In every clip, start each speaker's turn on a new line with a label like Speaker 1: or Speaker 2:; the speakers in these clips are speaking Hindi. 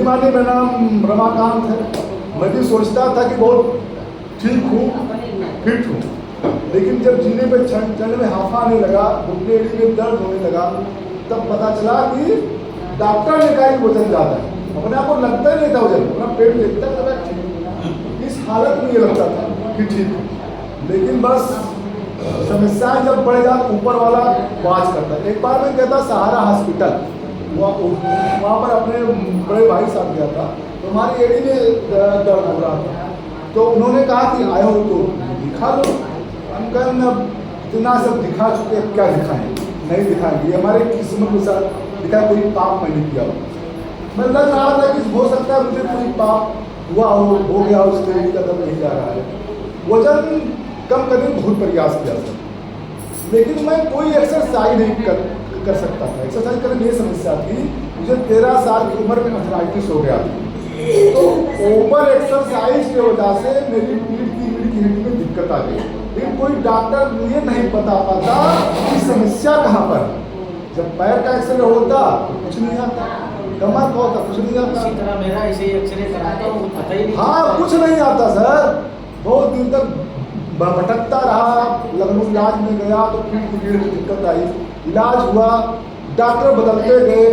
Speaker 1: माने मेरा नाम रमाकांत है। मैं भी सोचता था कि बहुत ठीक हूँ, फिट हूँ, लेकिन जब जीने पे चढ़ने में हाफा आने लगा, घुटने एड़ी में दर्द होने लगा, तब पता चला कि डॉक्टर ने कहा कि वजन ज़्यादा है। अपने आप को लगता ही नहीं था वजन, अपना पेट देखता था ठीक। इस हालत में ये लगता था कि ठीक है, लेकिन बस समस्याएं जब बढ़ जाती ऊपर वाला वाच करता है। एक बार मैं कहता सहारा हॉस्पिटल, वहाँ पर अपने बड़े भाई साहब गया था, तो हमारी एड़ी में दर्द हो रहा था, तो उन्होंने कहा कि आए हो तो दिखा लो। हम कहें अब इतना सब दिखा चुके, क्या दिखाएं, नहीं दिखाएंगे, हमारे किस्मत के साथ दिखा, कोई पाप मैंने किया हो। मैं लग रहा था कि हो सकता है मुझे कोई पाप हुआ हो गया, उसके लिए कदम नहीं जा रहा है। वजन कम करने में बहुत प्रयास किया था, लेकिन मैं कोई एक्सरसाइज नहीं कर सकता था। एक्सरसाइज करने में ये समस्या थी, मुझे 13 साल की उम्र में अर्थराइटिस हो गया था, तो ओवर एक्सरसाइज की वजह से मेरी रीढ़ की हड्डी में दिक्कत आ गई। लेकिन कोई डॉक्टर मुझे नहीं बता पाता कि समस्या कहाँ पर। जब पैर का एक्सरे होता तो कुछ नहीं आता, कमर का होता कुछ नहीं आता।
Speaker 2: इसी तरह मेरा ऐसे एक्सरे कराता हूँ, पता ही नहीं।
Speaker 1: हाँ, कुछ नहीं आता सर। बहुत दिन तक भटकता रहा, लखनऊ इलाज में गया तो पीठ की रीढ़ में दिक्कत आई, इलाज हुआ, डॉक्टर बदलते गए,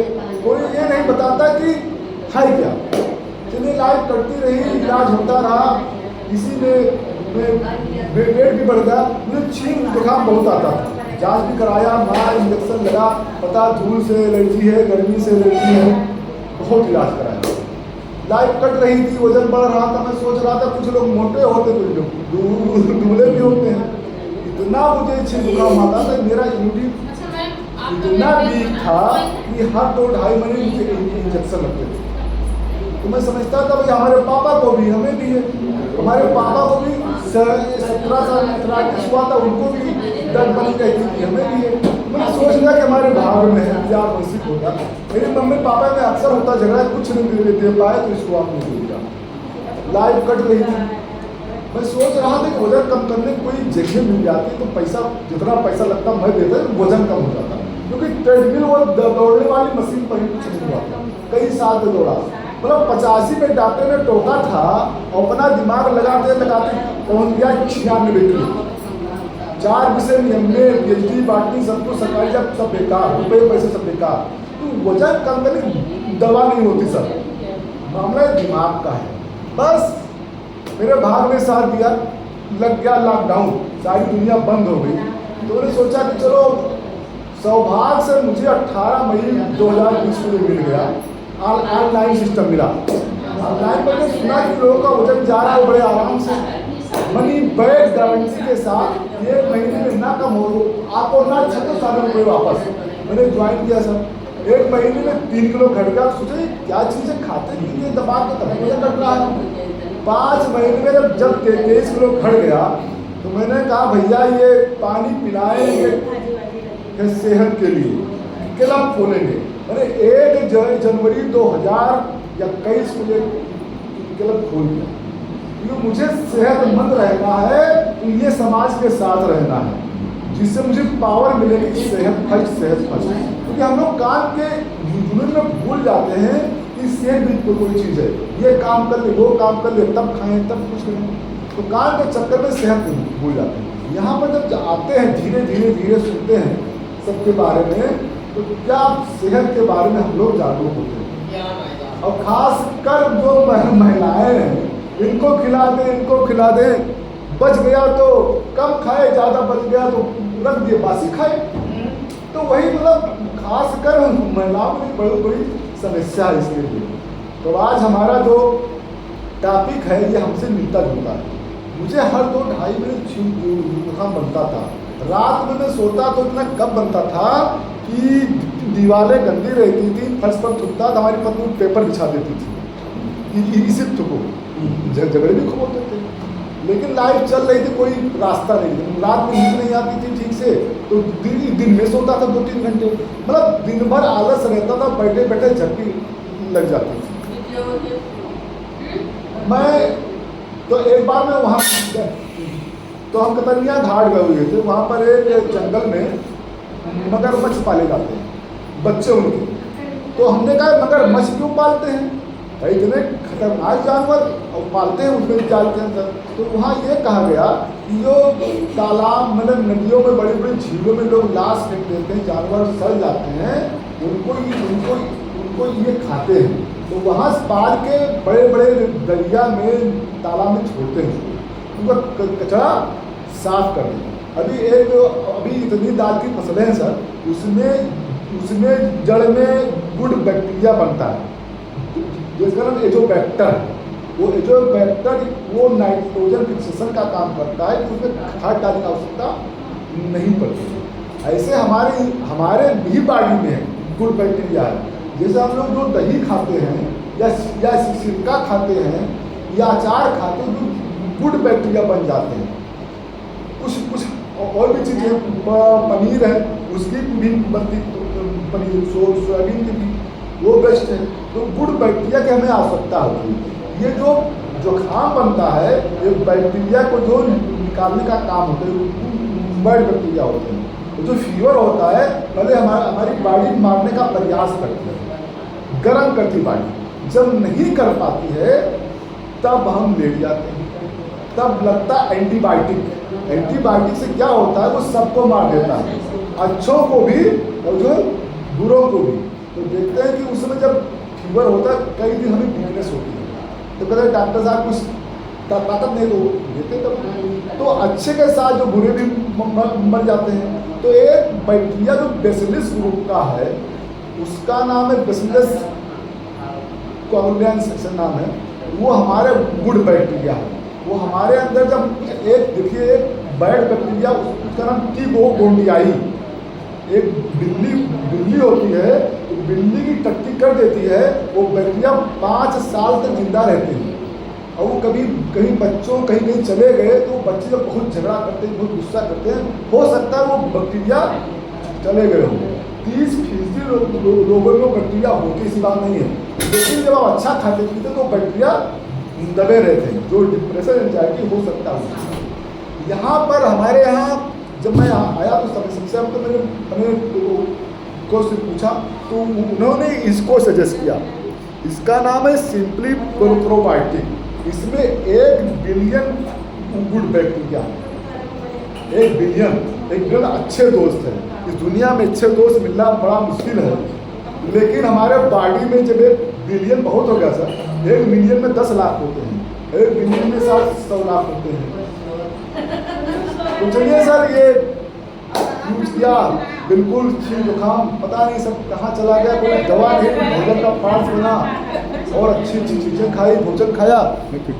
Speaker 1: कोई ये नहीं बताता कि है क्या। चलिए लाइफ कटती रही, इलाज होता रहा, इसी में वेट भी बढ़ गया। मुझे छींक जुकाम बहुत आता था, जांच भी कराया, मार इंजेक्शन लगा, पता धूल से एलर्जी है, गर्मी से एलर्जी है, बहुत इलाज कराया। लाइफ कट रही थी, वजन बढ़ रहा था। मैं सोच रहा था कुछ लोग मोटे होते, कुछ लोग दुबले भी होते हैं। इतना मुझे छींक जुकाम आता था, मेरा इम्यूनिटी इतना वीक था कि हर 2-2.5 महीने मुझे इंजेक्शन लगते थे। तो मैं समझता था भाई हमारे पापा को भी, हमें भी है, हमारे पापा को भी 17 साल अर्थराइटिस हुआ था, उनको भी दर्द बनी रहती थी, हमें भी है। मैं सोच लिया कि हमारे भाग में है, क्या वैसे होगा। मेरे मम्मी पापा में अक्सर होता झगड़ा, कुछ नहीं दे पाए तो इसको आपने दे दिया। लाइफ कट रही थी, मैं सोच रहा था कि वजन कम करने की कोई जगह मिल जाती तो पैसा, जितना पैसा लगता मैं देता, वजन कम हो जाता। क्योंकि ट्रेडमिल और दौड़ने वाली मशीन पर ही कुछ नहीं हुआ था, कई साल से दौड़ा। मतलब 85 में डॉक्टर ने टोका था, अपना दिमाग लगाते लगाते पहुंच गया 96 में। 4 विषय MA PhD बांटनी सब कुछ सरकारी, जब सब बेकार, रुपये पैसे सब बेकार। तो वजन कम करने दवा नहीं होती सर, मामला दिमाग का है। बस मेरे भाग में साथ दिया, लग गया लॉकडाउन, सारी दुनिया बंद हो गई। तो मैंने सोचा कि चलो, सौभाग्य से मुझे 18 मई 2020 को मिल गया, ऑनलाइन सिस्टम मिला। ऑनलाइन पर सुना कि लोगों का वजन जा रहा है बड़े आराम से, मनी बैक गारंटी के साथ 1 महीने में ना कम हो, आपको ना 36,000 रुपये वापस। मैंने ज्वाइन किया सर, 1 महीने में 3 किलो घट गया। सोचे क्या चीज़ें खाते पीते दबा के तब वजन घट रहा है। 5 महीने में जब 23 किलो घट गया तो मैंने कहा भैया ये पानी पिलाएंगे सेहत के लिए, क्लब खोलेंगे। मैंने 1 जनवरी 2021 को क्लब खोल दिया, क्योंकि मुझे सेहतमंद रहना है, तो ये समाज के साथ रहना है, जिससे मुझे पावर मिलेगी। सेहत फर्स्ट, सेहत फर्स्ट। क्योंकि हम लोग काम के जुनून में भूल जाते हैं कि सेहत भी कोई चीज़ है, ये काम कर ले, वो काम कर ले, तब खाएं तब कुछ करें, तो काम के चक्कर में सेहत भूल जाते हैं। यहाँ पर जब आते हैं, धीरे धीरे सुनते हैं सबके बारे में, तो क्या सेहत के बारे में हम लोग जागरूक होते हैं। और खास कर जो महिलाएं हैं, इनको खिला दें, बच गया तो कम खाए, ज़्यादा बच गया तो रख दिए, बासी खाए। तो वही मतलब खास कर महिलाओं की बड़ी समस्या है इसके लिए। तो आज हमारा जो टॉपिक है ये हमसे मिलता जुलता है। मुझे हर 2-2.5 मिनट जुकाम बनता था। रात में मैं सोता तो इतना कब बनता था कि दीवारें गंदी रहती थी, फर्श पर थूकता था, हमारी पत्नी पेपर बिछा देती थी, इसी थूको, झगड़े भी खूब होते थे। लेकिन लाइफ चल रही थी, कोई रास्ता नहीं था। रात में नींद नहीं आती थी ठीक से, तो दिन में सोता था 2-3 घंटे। मतलब दिन भर आलस रहता था, बैठे बैठे झपकी लग जाती थी। मैं तो एक बार मैं वहाँ, तो हम कतरिया घाट गए हुए थे, वहाँ पर एक जंगल में मगरमच्छ पाले जाते हैं, बच्चे उनके। तो हमने कहा मगरमच्छ क्यों पालते हैं, इतने खतरनाक जानवर और पालते हैं उसमें जाल के अंदर। तो वहाँ ये कहा गया कि जो तालाब मतलब नदियों में बड़ी बड़ी झीलों में लोग लाश फेंक देते हैं, जानवर सड़ जाते हैं, उनको ये खाते हैं। तो वहाँ पार के बड़े बड़े दरिया में तालाब में छोड़ते हैं, उनका कचरा साफ कर दें। अभी इतनी दाल की फसलें हैं सर, उसमें जड़ में गुड बैक्टीरिया बनता है, जिसका नाम एजोबैक्टर। वो एजोबैक्टर वो नाइट्रोजन फिक्सेशन का काम करता है कि उसमें खाद डालने की आवश्यकता नहीं पड़ती। ऐसे हमारे भी बॉडी में गुड बैक्टीरिया है। जैसे हम लोग जो दही खाते हैं या सिरका खाते हैं या अचार खाते हैं, जो गुड बैक्टीरिया बन जाते हैं। कुछ और भी चीज़ें, पनीर है उसकी भी बनती, पनीर सोयाबीन की भी वो बेस्ट है। तो गुड बैक्टीरिया की हमें आवश्यकता होती है। ये जो जुकाम बनता है, ये बैक्टीरिया को जो निकालने का काम होता है, बैड बैक्टीरिया होते हैं। तो जो फीवर होता है, पहले हमारी बॉडी मारने का प्रयास करती है, गर्म करती बॉडी। जब नहीं कर पाती है तब हम लेट जाते हैं, तब लगता है एंटीबायोटिक। एंटीबायोटिक से क्या होता है, वो सबको मार देता है, अच्छों को भी और जो बुरों को भी। तो देखते हैं कि उस समय जब फीवर होता है, कई दिन हमें वीकनेस होती है, तो कहते हैं डॉक्टर साहब कुछ ताकत नहीं दो, देते तब तो अच्छे के साथ जो बुरे भी मर जाते हैं। तो एक बैक्टीरिया जो बेसिलस ग्रुप का है, उसका नाम है बेसिलस कोएगुलेंस नाम है, वो हमारे गुड बैक्टीरिया है। वो हमारे अंदर जब एक बैड बैक्टीरिया, उसका नाम टीगोगोंडियाई, एक बिल्ली होती है, तो बिल्ली की टट्टी कर देती है, वो बैक्टीरिया 5 साल तक जिंदा रहते हैं। और वो कहीं बच्चों कहीं चले गए तो बच्चे जब बहुत झगड़ा करते हैं, बहुत गुस्सा करते हैं, हो सकता है वो बैक्टीरिया चले गए हों। 30% लोगों में बैक्टीरिया होती, इसी बात नहीं है। लेकिन जब आप अच्छा खाते पीते तो बैक्टीरिया दबे रहते हैं, जो डिप्रेशन एंजाइटी हो सकता है। यहाँ पर हमारे यहाँ जब मैं आया तो सबसे अब तो मैंने को से पूछा, तो उन्होंने इसको सजेस्ट किया। इसका नाम है सिंपली प्रोबायोटिक। इसमें 1 बिलियन गुड बैक्टीरिया, 1 बिलियन अच्छे दोस्त हैं। इस दुनिया में अच्छे दोस्त मिलना बड़ा मुश्किल है, लेकिन हमारे बॉडी में जब 1 बिलियन बहुत हो गया सर, 1 मिलियन में 10 लाख होते हैं, 1 बिलियन में 100 लाख होते हैं। तो चलिए सर, ये यूज किया, बिल्कुल छींक जुकाम पता नहीं सब कहाँ चला गया, कोई दवा नहीं, भोजन का पार्ट लेना और अच्छी चीज़ें खाई, भोजन खाया, मैं फिट।